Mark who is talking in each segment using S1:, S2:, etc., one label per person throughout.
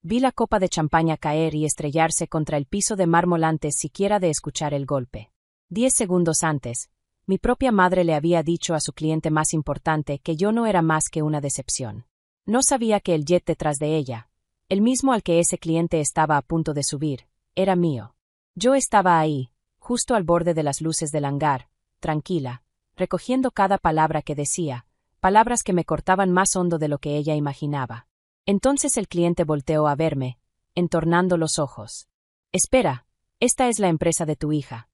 S1: Vi la copa de champaña caer y estrellarse contra el piso de mármol antes siquiera de escuchar el golpe. 10 segundos antes, mi propia madre le había dicho a su cliente más importante que yo no era más que una decepción. No sabía que el jet detrás de ella, el mismo al que ese cliente estaba a punto de subir, era mío. Yo estaba ahí, justo al borde de las luces del hangar, tranquila, recogiendo cada palabra que decía, palabras que me cortaban más hondo de lo que ella imaginaba. Entonces el cliente volteó a verme, entornando los ojos. «Espera, esta es la empresa de tu hija».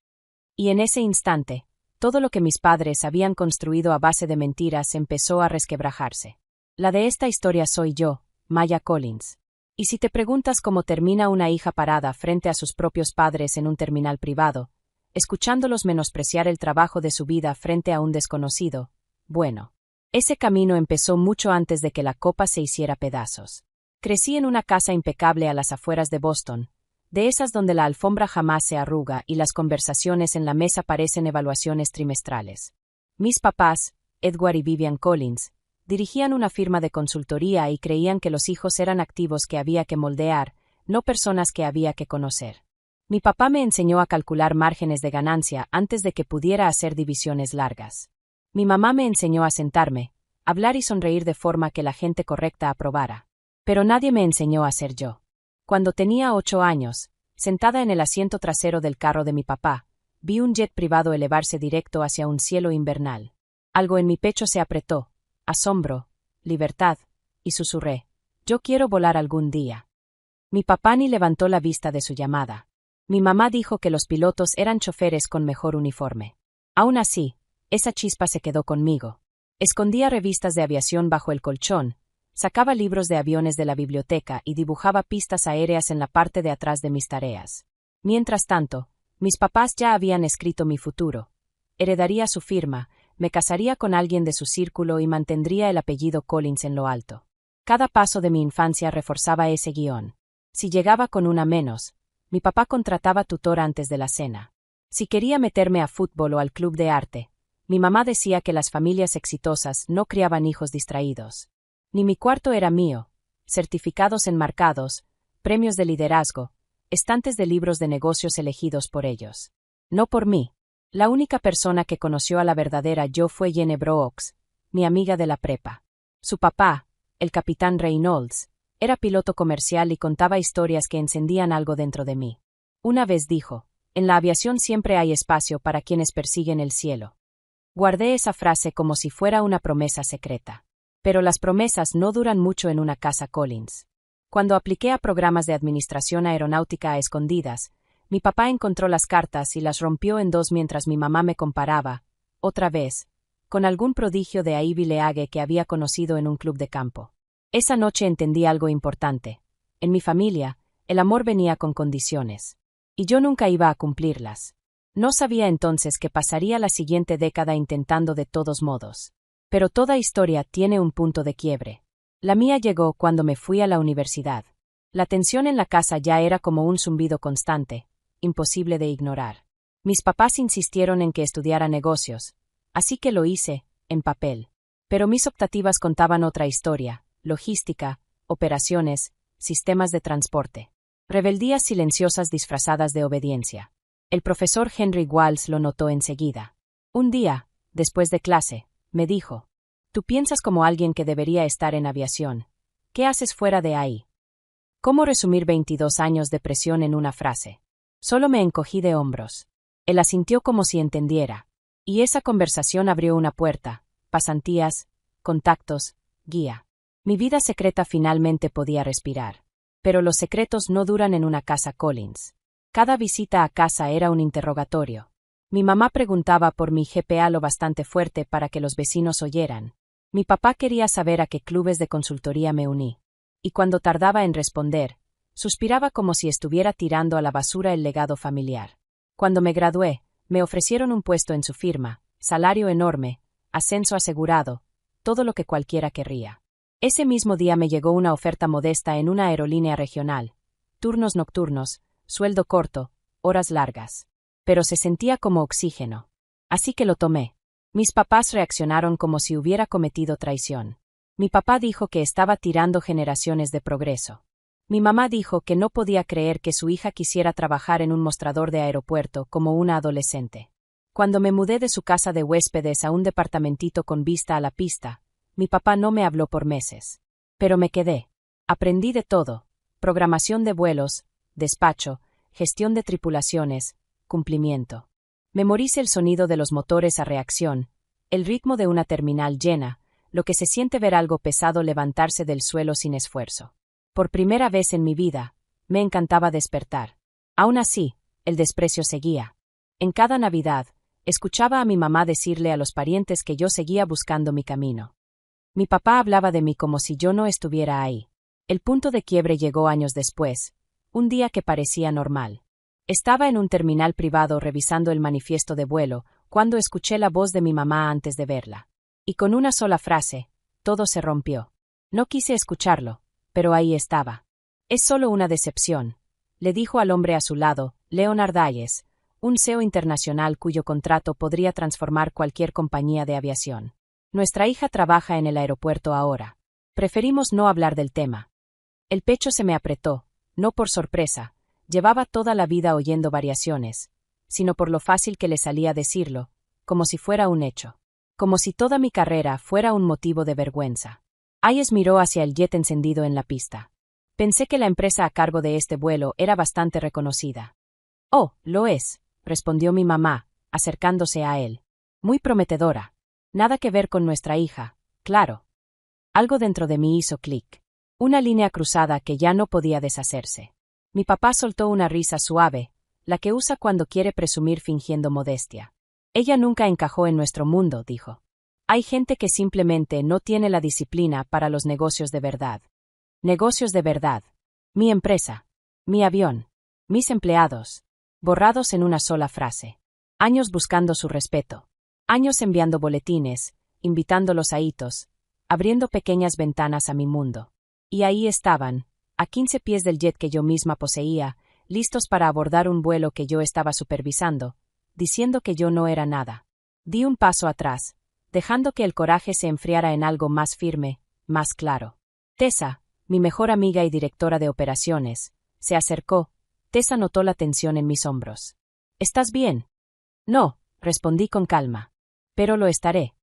S1: Y en ese instante, todo lo que mis padres habían construido a base de mentiras empezó a resquebrajarse. La de esta historia soy yo, Maya Collins. Y si te preguntas cómo termina una hija parada frente a sus propios padres en un terminal privado, escuchándolos menospreciar el trabajo de su vida frente a un desconocido, bueno, ese camino empezó mucho antes de que la copa se hiciera pedazos. Crecí en una casa impecable a las afueras de Boston, de esas donde la alfombra jamás se arruga y las conversaciones en la mesa parecen evaluaciones trimestrales. Mis papás, Edward y Vivian Collins, dirigían una firma de consultoría y creían que los hijos eran activos que había que moldear, no personas que había que conocer. Mi papá me enseñó a calcular márgenes de ganancia antes de que pudiera hacer divisiones largas. Mi mamá me enseñó a sentarme, hablar y sonreír de forma que la gente correcta aprobara. Pero nadie me enseñó a ser yo. Cuando tenía 8 años, sentada en el asiento trasero del carro de mi papá, vi un jet privado elevarse directo hacia un cielo invernal. Algo en mi pecho se apretó, asombro, libertad, y susurré, «Yo quiero volar algún día». Mi papá ni levantó la vista de su llamada. Mi mamá dijo que los pilotos eran choferes con mejor uniforme. Aún así, esa chispa se quedó conmigo. Escondía revistas de aviación bajo el colchón, sacaba libros de aviones de la biblioteca y dibujaba pistas aéreas en la parte de atrás de mis tareas. Mientras tanto, mis papás ya habían escrito mi futuro. Heredaría su firma, me casaría con alguien de su círculo y mantendría el apellido Collins en lo alto. Cada paso de mi infancia reforzaba ese guión. Si llegaba con una menos, mi papá contrataba tutor antes de la cena. Si quería meterme a fútbol o al club de arte, mi mamá decía que las familias exitosas no criaban hijos distraídos. Ni mi cuarto era mío, certificados enmarcados, premios de liderazgo, estantes de libros de negocios elegidos por ellos. No por mí. La única persona que conoció a la verdadera yo fue Jene Brooks, mi amiga de la prepa. Su papá, el capitán Reynolds, era piloto comercial y contaba historias que encendían algo dentro de mí. Una vez dijo, «En la aviación siempre hay espacio para quienes persiguen el cielo». Guardé esa frase como si fuera una promesa secreta. Pero las promesas no duran mucho en una casa Collins. Cuando apliqué a programas de administración aeronáutica a escondidas, mi papá encontró las cartas y las rompió en dos mientras mi mamá me comparaba, otra vez, con algún prodigio de Ivy League que había conocido en un club de campo. Esa noche entendí algo importante. En mi familia, el amor venía con condiciones. Y yo nunca iba a cumplirlas. No sabía entonces que pasaría la siguiente década intentando de todos modos. Pero toda historia tiene un punto de quiebre. La mía llegó cuando me fui a la universidad. La tensión en la casa ya era como un zumbido constante, imposible de ignorar. Mis papás insistieron en que estudiara negocios, así que lo hice, en papel. Pero mis optativas contaban otra historia, logística, operaciones, sistemas de transporte. Rebeldías silenciosas disfrazadas de obediencia. El profesor Henry Walls lo notó enseguida. Un día, después de clase, me dijo, «Tú piensas como alguien que debería estar en aviación. ¿Qué haces fuera de ahí?» ¿Cómo resumir 22 años de presión en una frase? Solo me encogí de hombros. Él asintió como si entendiera. Y esa conversación abrió una puerta, pasantías, contactos, guía. Mi vida secreta finalmente podía respirar. Pero los secretos no duran en una casa Collins. Cada visita a casa era un interrogatorio. Mi mamá preguntaba por mi GPA lo bastante fuerte para que los vecinos oyeran. Mi papá quería saber a qué clubes de consultoría me uní. Y cuando tardaba en responder, suspiraba como si estuviera tirando a la basura el legado familiar. Cuando me gradué, me ofrecieron un puesto en su firma, salario enorme, ascenso asegurado, todo lo que cualquiera querría. Ese mismo día me llegó una oferta modesta en una aerolínea regional. Turnos nocturnos, sueldo corto, horas largas. Pero se sentía como oxígeno. Así que lo tomé. Mis papás reaccionaron como si hubiera cometido traición. Mi papá dijo que estaba tirando generaciones de progreso. Mi mamá dijo que no podía creer que su hija quisiera trabajar en un mostrador de aeropuerto como una adolescente. Cuando me mudé de su casa de huéspedes a un departamentito con vista a la pista, mi papá no me habló por meses. Pero me quedé. Aprendí de todo: programación de vuelos, despacho, gestión de tripulaciones, cumplimiento. Memoricé el sonido de los motores a reacción, el ritmo de una terminal llena, lo que se siente ver algo pesado levantarse del suelo sin esfuerzo. Por primera vez en mi vida, me encantaba despertar. Aún así, el desprecio seguía. En cada Navidad, escuchaba a mi mamá decirle a los parientes que yo seguía buscando mi camino. Mi papá hablaba de mí como si yo no estuviera ahí. El punto de quiebre llegó años después, un día que parecía normal. Estaba en un terminal privado revisando el manifiesto de vuelo, cuando escuché la voz de mi mamá antes de verla. Y con una sola frase, todo se rompió. No quise escucharlo, pero ahí estaba. Es solo una decepción, le dijo al hombre a su lado, Leonard Hayes, un CEO internacional cuyo contrato podría transformar cualquier compañía de aviación. Nuestra hija trabaja en el aeropuerto ahora. Preferimos no hablar del tema. El pecho se me apretó, no por sorpresa, llevaba toda la vida oyendo variaciones, sino por lo fácil que le salía decirlo, como si fuera un hecho. Como si toda mi carrera fuera un motivo de vergüenza. Hayes miró hacia el jet encendido en la pista. Pensé que la empresa a cargo de este vuelo era bastante reconocida. Oh, lo es, respondió mi mamá, acercándose a él. Muy prometedora. Nada que ver con nuestra hija, claro. Algo dentro de mí hizo clic. Una línea cruzada que ya no podía deshacerse. Mi papá soltó una risa suave, la que usa cuando quiere presumir fingiendo modestia. Ella nunca encajó en nuestro mundo, dijo. Hay gente que simplemente no tiene la disciplina para los negocios de verdad. Negocios de verdad. Mi empresa. Mi avión. Mis empleados. Borrados en una sola frase. Años buscando su respeto. Años enviando boletines, invitándolos a hitos, abriendo pequeñas ventanas a mi mundo. Y ahí estaban, a 15 pies del jet que yo misma poseía, listos para abordar un vuelo que yo estaba supervisando, diciendo que yo no era nada. Di un paso atrás, dejando que el coraje se enfriara en algo más firme, más claro. Tessa, mi mejor amiga y directora de operaciones, se acercó. Tessa notó la tensión en mis hombros. ¿Estás bien? No, respondí con calma. Pero lo estaré.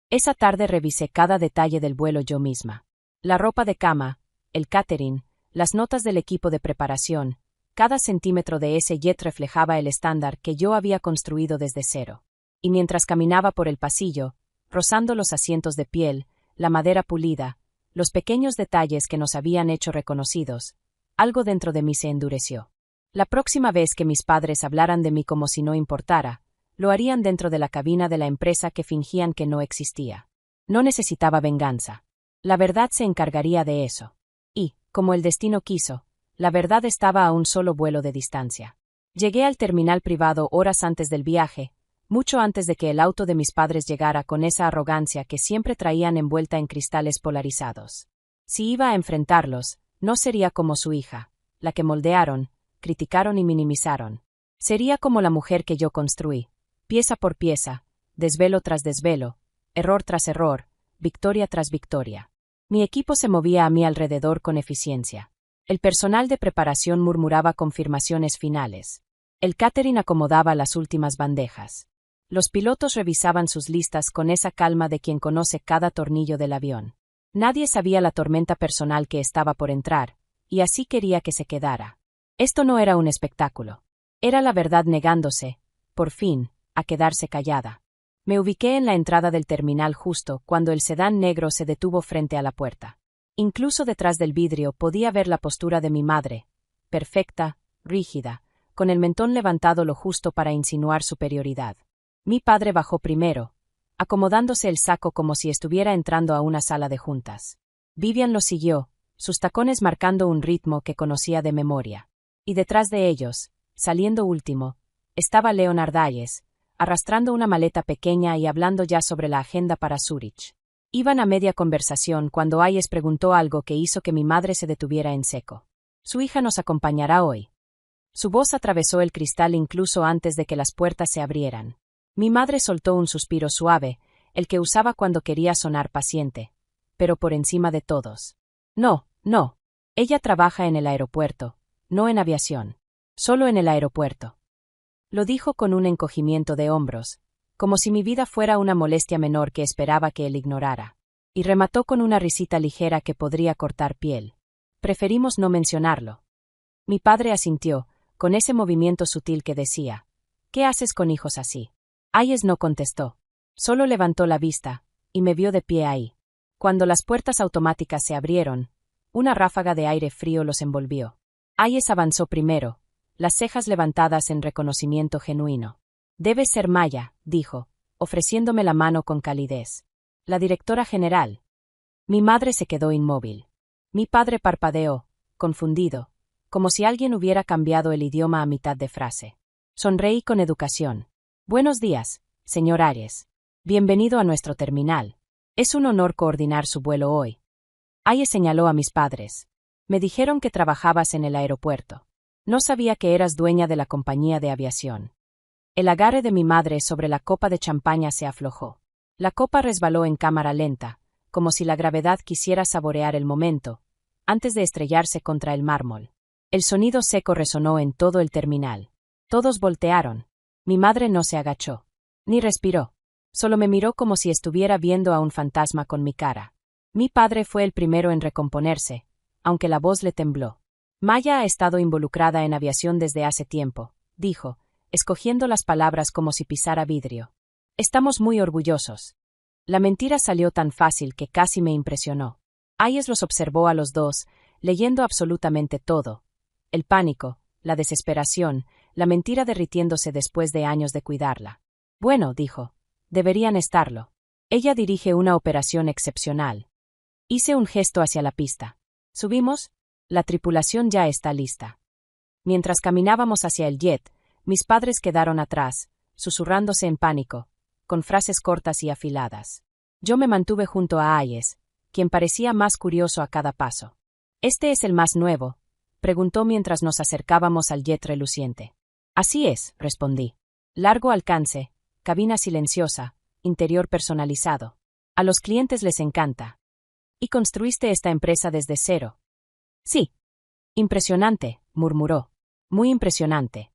S1: Esa tarde revisé cada detalle del vuelo yo misma. La ropa de cama, el catering, las notas del equipo de preparación, cada centímetro de ese jet reflejaba el estándar que yo había construido desde cero. Y mientras caminaba por el pasillo, rozando los asientos de piel, la madera pulida, los pequeños detalles que nos habían hecho reconocidos, algo dentro de mí se endureció. La próxima vez que mis padres hablaran de mí como si no importara, lo harían dentro de la cabina de la empresa que fingían que no existía. No necesitaba venganza. La verdad se encargaría de eso. Y, como el destino quiso, la verdad estaba a un solo vuelo de distancia. Llegué al terminal privado horas antes del viaje, mucho antes de que el auto de mis padres llegara con esa arrogancia que siempre traían envuelta en cristales polarizados. Si iba a enfrentarlos, no sería como su hija, la que moldearon, criticaron y minimizaron. Sería como la mujer que yo construí, pieza por pieza, desvelo tras desvelo, error tras error, victoria tras victoria. Mi equipo se movía a mi alrededor con eficiencia. El personal de preparación murmuraba confirmaciones finales. El catering acomodaba las últimas bandejas. Los pilotos revisaban sus listas con esa calma de quien conoce cada tornillo del avión. Nadie sabía la tormenta personal que estaba por entrar, y así quería que se quedara. Esto no era un espectáculo. Era la verdad negándose, por fin, a quedarse callada. Me ubiqué en la entrada del terminal justo cuando el sedán negro se detuvo frente a la puerta. Incluso detrás del vidrio podía ver la postura de mi madre, perfecta, rígida, con el mentón levantado lo justo para insinuar superioridad. Mi padre bajó primero, acomodándose el saco como si estuviera entrando a una sala de juntas. Vivian lo siguió, sus tacones marcando un ritmo que conocía de memoria. Y detrás de ellos, saliendo último, estaba Leonard Hayes, arrastrando una maleta pequeña y hablando ya sobre la agenda para Zúrich. Iban a media conversación cuando Hayes preguntó algo que hizo que mi madre se detuviera en seco. «¿Su hija nos acompañará hoy?» Su voz atravesó el cristal incluso antes de que las puertas se abrieran. Mi madre soltó un suspiro suave, el que usaba cuando quería sonar paciente, pero por encima de todos. «No, no. Ella trabaja en el aeropuerto, no en aviación. Solo en el aeropuerto. Lo dijo con un encogimiento de hombros, como si mi vida fuera una molestia menor que esperaba que él ignorara. Y remató con una risita ligera que podría cortar piel. Preferimos no mencionarlo. Mi padre asintió, con ese movimiento sutil que decía, ¿qué haces con hijos así? Hayes no contestó. Solo levantó la vista, y me vio de pie ahí. Cuando las puertas automáticas se abrieron, una ráfaga de aire frío los envolvió. Hayes avanzó primero, las cejas levantadas en reconocimiento genuino. Debe ser Maya, dijo, ofreciéndome la mano con calidez. La directora general. Mi madre se quedó inmóvil. Mi padre parpadeó, confundido, como si alguien hubiera cambiado el idioma a mitad de frase. Sonreí con educación. Buenos días, señor Hayes. Bienvenido a nuestro terminal. Es un honor coordinar su vuelo hoy. Hayes señaló a mis padres. Me dijeron que trabajabas en el aeropuerto. No sabía que eras dueña de la compañía de aviación. El agarre de mi madre sobre la copa de champaña se aflojó. La copa resbaló en cámara lenta, como si la gravedad quisiera saborear el momento, antes de estrellarse contra el mármol. El sonido seco resonó en todo el terminal. Todos voltearon. Mi madre no se agachó. Ni respiró. Solo me miró como si estuviera viendo a un fantasma con mi cara. Mi padre fue el primero en recomponerse, aunque la voz le tembló. Maya ha estado involucrada en aviación desde hace tiempo, dijo, escogiendo las palabras como si pisara vidrio. Estamos muy orgullosos. La mentira salió tan fácil que casi me impresionó. Hayes los observó a los dos, leyendo absolutamente todo. El pánico, la desesperación, la mentira derritiéndose después de años de cuidarla. Bueno, dijo, deberían estarlo. Ella dirige una operación excepcional. Hice un gesto hacia la pista. ¿Subimos? La tripulación ya está lista. Mientras caminábamos hacia el jet, mis padres quedaron atrás, susurrándose en pánico, con frases cortas y afiladas. Yo me mantuve junto a Hayes, quien parecía más curioso a cada paso. ¿Este es el más nuevo?, preguntó mientras nos acercábamos al jet reluciente. Así es, respondí. Largo alcance, cabina silenciosa, interior personalizado. A los clientes les encanta. ¿Y construiste esta empresa desde cero? Sí. Impresionante, murmuró. Muy impresionante.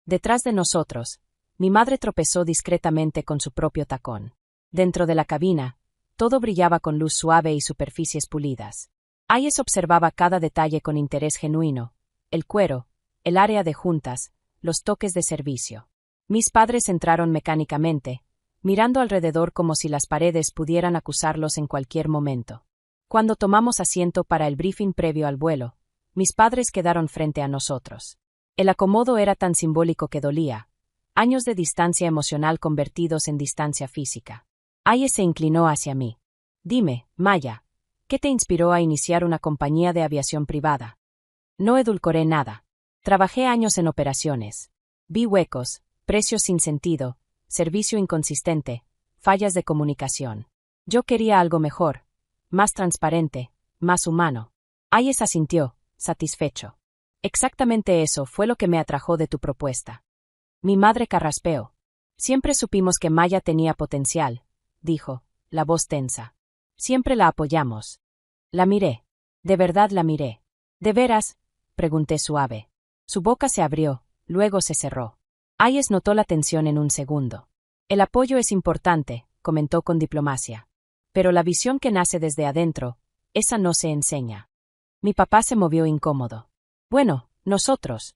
S1: Detrás de nosotros, mi madre tropezó discretamente con su propio tacón. Dentro de la cabina, todo brillaba con luz suave y superficies pulidas. Hayes observaba cada detalle con interés genuino, el cuero, el área de juntas, los toques de servicio. Mis padres entraron mecánicamente, mirando alrededor como si las paredes pudieran acusarlos en cualquier momento. Cuando tomamos asiento para el briefing previo al vuelo, mis padres quedaron frente a nosotros. El acomodo era tan simbólico que dolía, años de distancia emocional convertidos en distancia física. Hayes se inclinó hacia mí. Dime, Maya, ¿qué te inspiró a iniciar una compañía de aviación privada? No edulcoré nada. Trabajé años en operaciones. Vi huecos, precios sin sentido, servicio inconsistente, fallas de comunicación. Yo quería algo mejor, más transparente, más humano. Hayes asintió, satisfecho. Exactamente eso fue lo que me atrajo de tu propuesta. Mi madre carraspeó. Siempre supimos que Maya tenía potencial, dijo, la voz tensa. Siempre la apoyamos. La miré. De verdad la miré. ¿De veras?, pregunté suave. Su boca se abrió, luego se cerró. Hayes notó la tensión en un segundo. El apoyo es importante, comentó con diplomacia. Pero la visión que nace desde adentro, esa no se enseña. Mi papá se movió incómodo. Bueno, nosotros.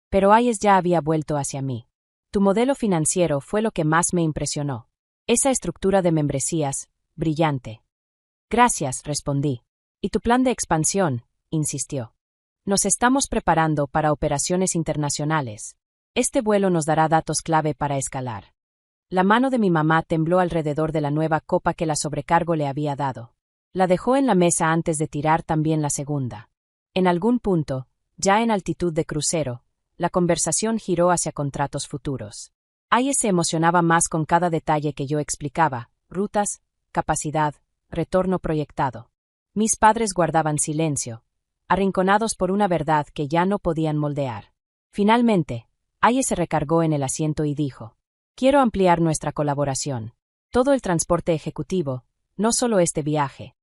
S1: Pero Hayes ya había vuelto hacia mí. Tu modelo financiero fue lo que más me impresionó. Esa estructura de membresías, brillante. Gracias, respondí. ¿Y tu plan de expansión?, insistió. Nos estamos preparando para operaciones internacionales. Este vuelo nos dará datos clave para escalar. La mano de mi mamá tembló alrededor de la nueva copa que la sobrecargo le había dado. La dejó en la mesa antes de tirar también la segunda. En algún punto, ya en altitud de crucero, la conversación giró hacia contratos futuros. Hayes se emocionaba más con cada detalle que yo explicaba: rutas, capacidad, retorno proyectado. Mis padres guardaban silencio, arrinconados por una verdad que ya no podían moldear. Finalmente, Hayes se recargó en el asiento y dijo: Quiero ampliar nuestra colaboración. Todo el transporte ejecutivo, no solo este viaje.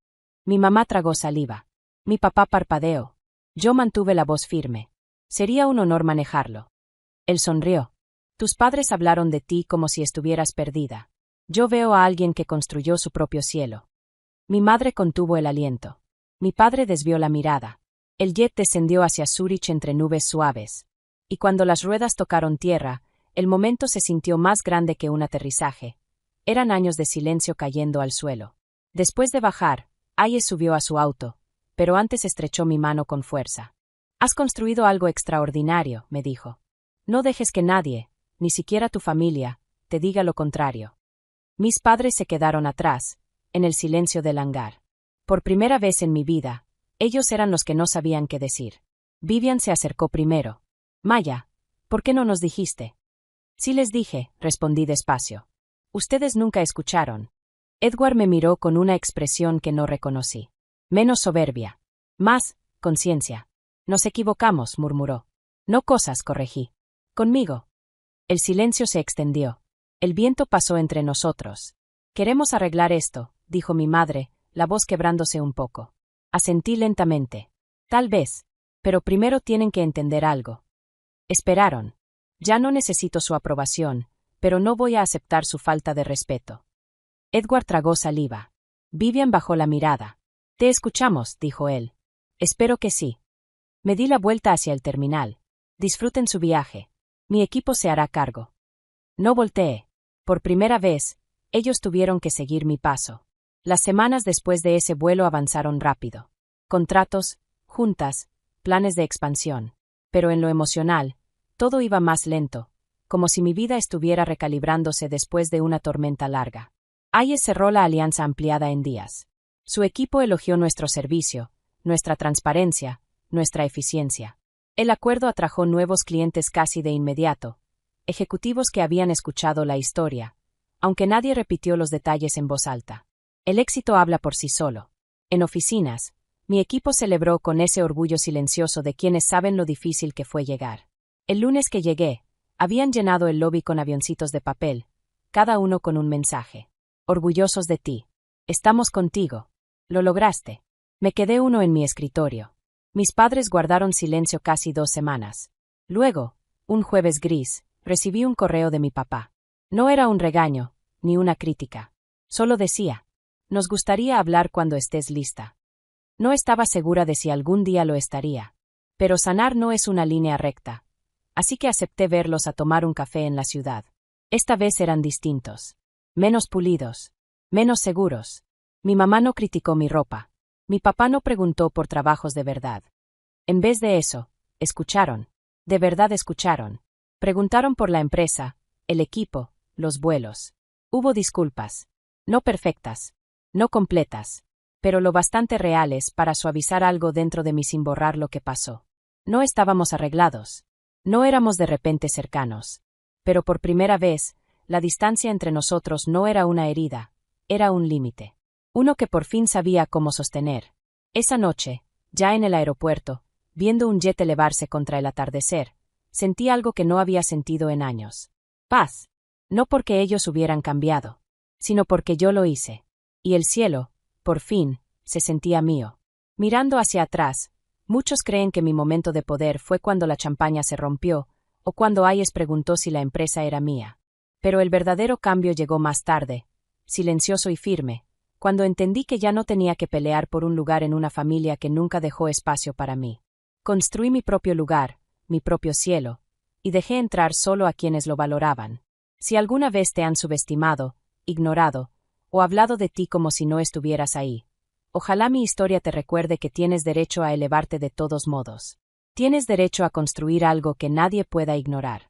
S1: Mi mamá tragó saliva. Mi papá parpadeó. Yo mantuve la voz firme. Sería un honor manejarlo. Él sonrió. Tus padres hablaron de ti como si estuvieras perdida. Yo veo a alguien que construyó su propio cielo. Mi madre contuvo el aliento. Mi padre desvió la mirada. El jet descendió hacia Zúrich entre nubes suaves. Y cuando las ruedas tocaron tierra, el momento se sintió más grande que un aterrizaje. Eran años de silencio cayendo al suelo. Después de bajar, Hayes subió a su auto, pero antes estrechó mi mano con fuerza. Has construido algo extraordinario, me dijo. No dejes que nadie, ni siquiera tu familia, te diga lo contrario. Mis padres se quedaron atrás, en el silencio del hangar. Por primera vez en mi vida, ellos eran los que no sabían qué decir. Vivian se acercó primero. Maya, ¿por qué no nos dijiste? Sí les dije, respondí despacio. Ustedes nunca escucharon. Edward me miró con una expresión que no reconocí. Menos soberbia. Más, conciencia. Nos equivocamos, murmuró. No cosas, corregí. Conmigo. El silencio se extendió. El viento pasó entre nosotros. Queremos arreglar esto, dijo mi madre, la voz quebrándose un poco. Asentí lentamente. Tal vez. Pero primero tienen que entender algo. Esperaron. Ya no necesito su aprobación, pero no voy a aceptar su falta de respeto. Edward tragó saliva. Vivian bajó la mirada. Te escuchamos, dijo él. Espero que sí. Me di la vuelta hacia el terminal. Disfruten su viaje. Mi equipo se hará cargo. No volteé. Por primera vez, ellos tuvieron que seguir mi paso. Las semanas después de ese vuelo avanzaron rápido. Contratos, juntas, planes de expansión. Pero en lo emocional, todo iba más lento, como si mi vida estuviera recalibrándose después de una tormenta larga. Hayes cerró la alianza ampliada en días. Su equipo elogió nuestro servicio, nuestra transparencia, nuestra eficiencia. El acuerdo atrajo nuevos clientes casi de inmediato, ejecutivos que habían escuchado la historia, aunque nadie repitió los detalles en voz alta. El éxito habla por sí solo. En oficinas, mi equipo celebró con ese orgullo silencioso de quienes saben lo difícil que fue llegar. El lunes que llegué, habían llenado el lobby con avioncitos de papel, cada uno con un mensaje. Orgullosos de ti. Estamos contigo. Lo lograste. Me quedé uno en mi escritorio. Mis padres guardaron silencio casi 2 semanas. Luego, un jueves gris, recibí un correo de mi papá. No era un regaño, ni una crítica. Solo decía, nos gustaría hablar cuando estés lista. No estaba segura de si algún día lo estaría. Pero sanar no es una línea recta. Así que acepté verlos a tomar un café en la ciudad. Esta vez eran distintos. Menos pulidos. Menos seguros. Mi mamá no criticó mi ropa. Mi papá no preguntó por trabajos de verdad. En vez de eso, escucharon. De verdad escucharon. Preguntaron por la empresa, el equipo, los vuelos. Hubo disculpas. No perfectas. No completas. Pero lo bastante reales para suavizar algo dentro de mí sin borrar lo que pasó. No estábamos arreglados. No éramos de repente cercanos. Pero por primera vez, la distancia entre nosotros no era una herida, era un límite. Uno que por fin sabía cómo sostener. Esa noche, ya en el aeropuerto, viendo un jet elevarse contra el atardecer, sentí algo que no había sentido en años. Paz. No porque ellos hubieran cambiado, sino porque yo lo hice. Y el cielo, por fin, se sentía mío. Mirando hacia atrás, muchos creen que mi momento de poder fue cuando la champaña se rompió, o cuando Hayes preguntó si la empresa era mía. Pero el verdadero cambio llegó más tarde, silencioso y firme, cuando entendí que ya no tenía que pelear por un lugar en una familia que nunca dejó espacio para mí. Construí mi propio lugar, mi propio cielo, y dejé entrar solo a quienes lo valoraban. Si alguna vez te han subestimado, ignorado, o hablado de ti como si no estuvieras ahí, ojalá mi historia te recuerde que tienes derecho a elevarte de todos modos. Tienes derecho a construir algo que nadie pueda ignorar.